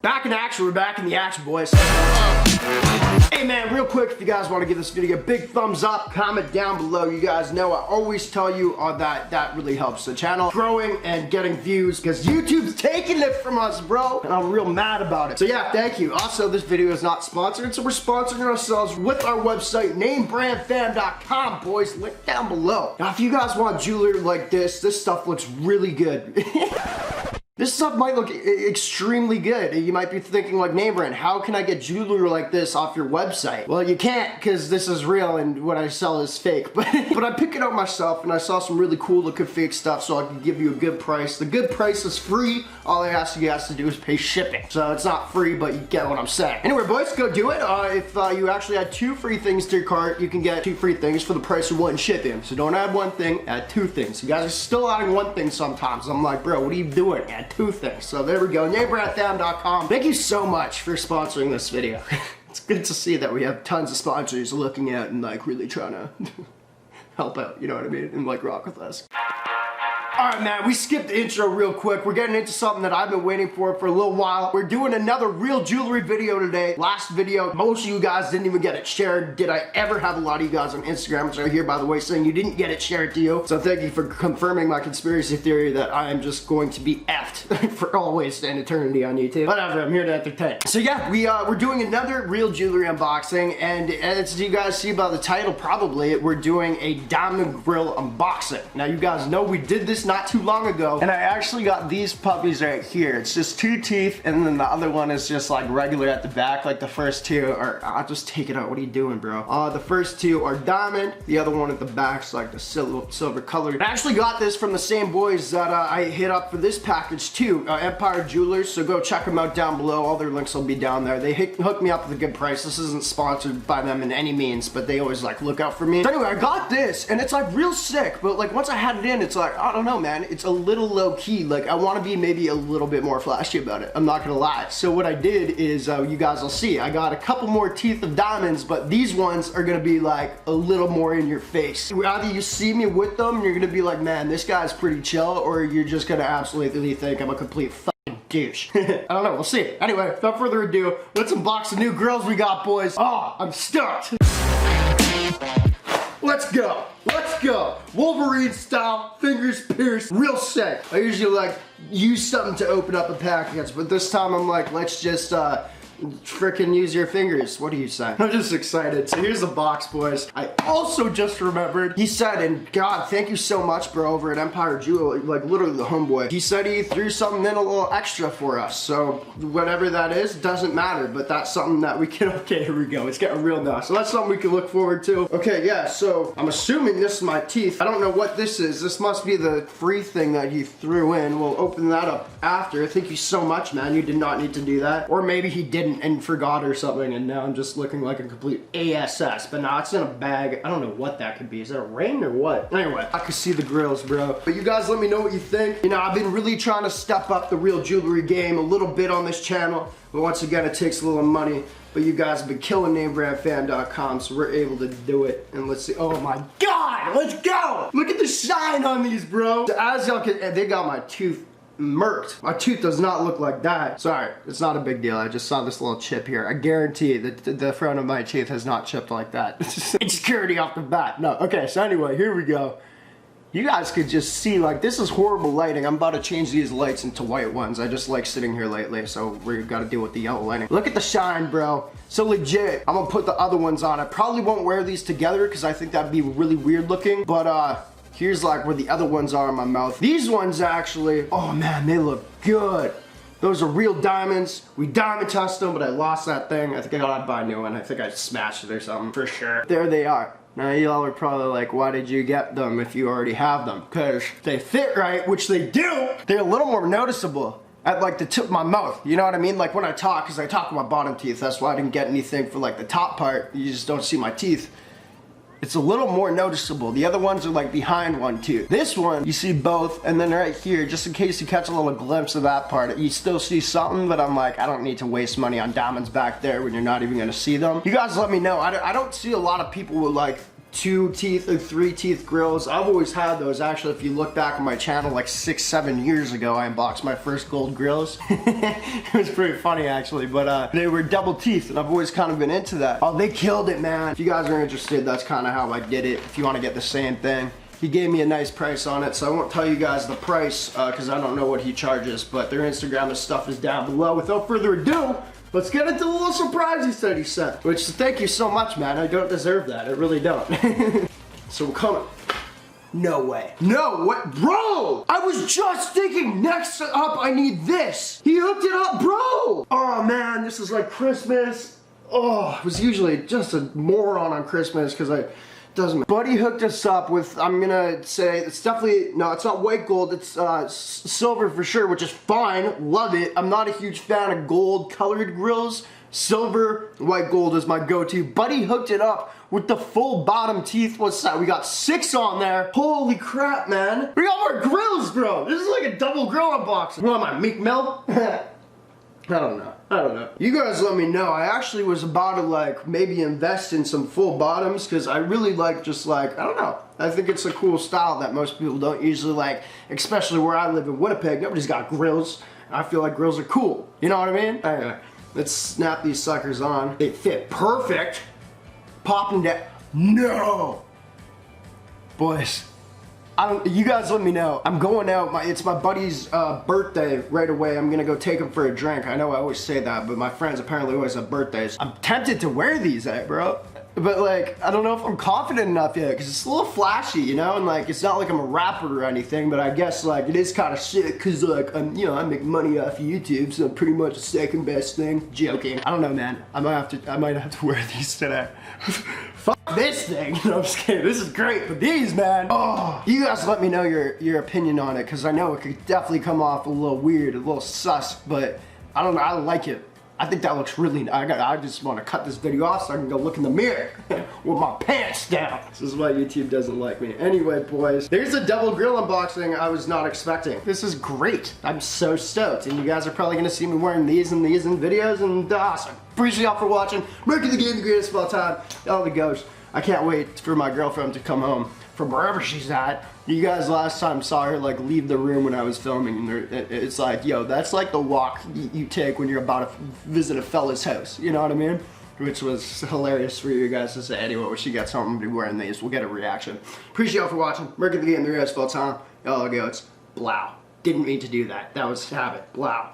Back in action, we're back in the action, boys. Hey man, real quick, if you guys want to give this video a big thumbs up, comment down below. You guys know I always tell you that really helps the channel growing and getting views, because YouTube's taking it from us, bro, and I'm real mad about it. So yeah, thank you. Also, this video is not sponsored, so we're sponsoring ourselves with our website, NameBranFam.com, boys. Link down below. Now, if you guys want jewelry like this stuff looks really good. This stuff might look extremely good. You might be thinking like, NameBran, how can I get jewelry like this off your website? Well, you can't, because this is real and what I sell is fake. But I pick it out myself, and I saw some really cool looking fake stuff, so I can give you a good price. The good price is free. All I ask you guys to do is pay shipping. So it's not free, but you get what I'm saying. Anyway, boys, go do it. If you actually add 2 free things to your cart, you can get 2 free things for the price of 1 shipping. So don't add 1 thing, add 2 things. You guys are still adding 1 thing sometimes. I'm like, bro, what are you doing? Add 2 things. So there we go, NameBranFam.com. Thank you so much for sponsoring this video. It's good to see that we have tons of sponsors looking at and like really trying to help out, you know what I mean, and like rock with us. Alright man, we skipped the intro real quick. We're getting into something that I've been waiting for a little while. We're doing another real jewelry video today. Last video, most of you guys didn't even get it shared. Did I ever have a lot of you guys on Instagram, which are here by the way, saying you didn't get it shared to you. So thank you for confirming my conspiracy theory that I am just going to be effed for always and eternity on YouTube. Whatever, I'm here to entertain. So yeah, we're doing another real jewelry unboxing, and as you guys see by the title probably, we're doing a diamond grill unboxing. Now you guys know we did this not too long ago, and I actually got these puppies right here. It's just 2 teeth, and then the other one is just like regular at the back. Like the first 2 are, I'll just take it out. What are you doing, bro? The first 2 are diamond. The other one at the back's like the silver color. I actually got this from the same boys that I hit up for this package too, Empire Jewelers. So go check them out down below. All their links will be down there. They hooked me up with a good price. This isn't sponsored by them in any means, but they always like look out for me. So anyway, I got this, and it's like real sick. But like once I had it in, it's like, I don't know, man. It's a little low key. Like I want to be maybe a little bit more flashy about it. I'm not gonna lie. So what I did is, you guys will see, I got a couple more teeth of diamonds, but these ones are gonna be like a little more in your face. Either you see me with them and you're gonna be like, man, this guy's pretty chill, or you're just gonna absolutely think I'm a complete douche. I don't know, we'll see. Anyway, without further ado, let's unbox the new grills we got, boys. Oh, I'm stoked. Let's go. Let's go. Wolverine style, fingers pierced, real sick. I usually like use something to open up a package, but this time I'm like, let's just frickin' use your fingers. What are you saying? I'm just excited. So here's the box, boys. I also just remembered, he said, and God, thank you so much, bro, over at Empire Jewelry, like literally the homeboy. He said he threw something in a little extra for us. So whatever that is, doesn't matter, but that's something that we can, okay, here we go. It's getting real now. So that's something we can look forward to. Okay, yeah, so I'm assuming this is my teeth. I don't know what this is. This must be the free thing that he threw in. We'll open that up after. Thank you so much, man. You did not need to do that. Or maybe he didn't and forgot or something, and now I'm just looking like a complete ASS. But now it's in a bag. I don't know what that could be. Is that a ring or what? Anyway, I could see the grills, bro. But you guys let me know what you think. You know, I've been really trying to step up the real jewelry game a little bit on this channel, but once again, it takes a little money. But you guys have been killing NameBranFam.com, so we're able to do it. And let's see. Oh my God, let's go! Look at the shine on these, bro. So as y'all can, they got my tooth murked. My tooth does not look like that. Sorry, it's not a big deal. I just saw this little chip here. I guarantee that the front of my teeth has not chipped like that. Insecurity off the bat. No, okay, so anyway, here we go. You guys could just see, like, this is horrible lighting. I'm about to change these lights into white ones. I just like sitting here lately, so we gotta deal with the yellow lighting. Look at the shine, bro. So legit, I'm gonna put the other ones on. I probably won't wear these together because I think that'd be really weird looking, but here's like where the other ones are in my mouth. These ones actually, oh man, they look good. Those are real diamonds. We diamond test them, but I lost that thing. I think I gotta buy a new one. I think I smashed it or something for sure. There they are. Now y'all are probably like, why did you get them if you already have them? Because they fit right, which they do. They're a little more noticeable at like the tip of my mouth. You know what I mean? Like when I talk, because I talk with my bottom teeth. That's why I didn't get anything for like the top part. You just don't see my teeth. It's a little more noticeable. The other ones are like behind one tooth. This one, you see both, and then right here, just in case you catch a little glimpse of that part, you still see something, but I'm like, I don't need to waste money on diamonds back there when you're not even gonna see them. You guys let me know. I don't see a lot of people with like 2 teeth or 3 teeth grills. I've always had those. Actually, if you look back on my channel like 6-7 years ago, I unboxed my first gold grills. It was pretty funny actually, but they were double teeth and I've always kind of been into that. Oh, they killed it, man. If you guys are interested, that's kind of how I did it. If you want to get the same thing. He gave me a nice price on it, so I won't tell you guys the price because I don't know what he charges, but their Instagram and stuff is down below. Without further ado, let's get into the little surprise he said he sent. Which, thank you so much, man. I don't deserve that. I really don't. So we're coming. No way. No, what? Bro! I was just thinking next up I need this. He hooked it up, bro! Oh, man, this is like Christmas. Oh, I was usually just a moron on Christmas because doesn't. Buddy hooked us up with, I'm gonna say, it's definitely, no, it's not white gold, it's silver for sure, which is fine, love it. I'm not a huge fan of gold colored grills. Silver, white gold is my go-to. Buddy hooked it up with the full bottom teeth. What's that? We got 6 on there. Holy crap, man. We got more grills, bro. This is like a double grill unboxing. What am I, Meek Mill? I don't know. You guys let me know. I actually was about to like maybe invest in some full bottoms because I really like just like, I don't know. I think it's a cool style that most people don't usually like, especially where I live in Winnipeg. Nobody's got grills. I feel like grills are cool. You know what I mean? Anyway, let's snap these suckers on. They fit perfect. Pop them down. No! Boys. You guys let me know. I'm going out. It's my buddy's birthday right away. I'm gonna go take him for a drink. I know I always say that, but my friends apparently always have birthdays. I'm tempted to wear these, bro. But like, I don't know if I'm confident enough yet, because it's a little flashy, you know? And like, it's not like I'm a rapper or anything, but I guess like, it is kind of sick, because like, you know, I make money off of YouTube, so pretty much the second best thing. Joking. I don't know, man. I might have to wear these today. Fuck this thing. No, I'm just kidding. This is great, but these, man. Oh, you guys let me know your opinion on it, because I know it could definitely come off a little weird, a little sus, but I don't know, I like it. I think that looks really nice. I just want to cut this video off so I can go look in the mirror with my pants down. This is why YouTube doesn't like me. Anyway, boys, there's a double grill unboxing I was not expecting. This is great. I'm so stoked, and you guys are probably gonna see me wearing these and these in videos, and awesome. Appreciate y'all for watching. Making the game the greatest of all time. All the ghosts. I can't wait for my girlfriend to come home from wherever she's at. You guys last time saw her like leave the room when I was filming, and it's like, yo, that's like the walk you take when you're about to visit a fella's house, you know what I mean? Which was hilarious for you guys to say. Anyway, when she gets home, I'm gonna be wearing these. We'll get a reaction. Appreciate y'all for watching. Making the game the greatest of all time. Y'all goats. Blow. Didn't mean to do that. That was habit. Blow.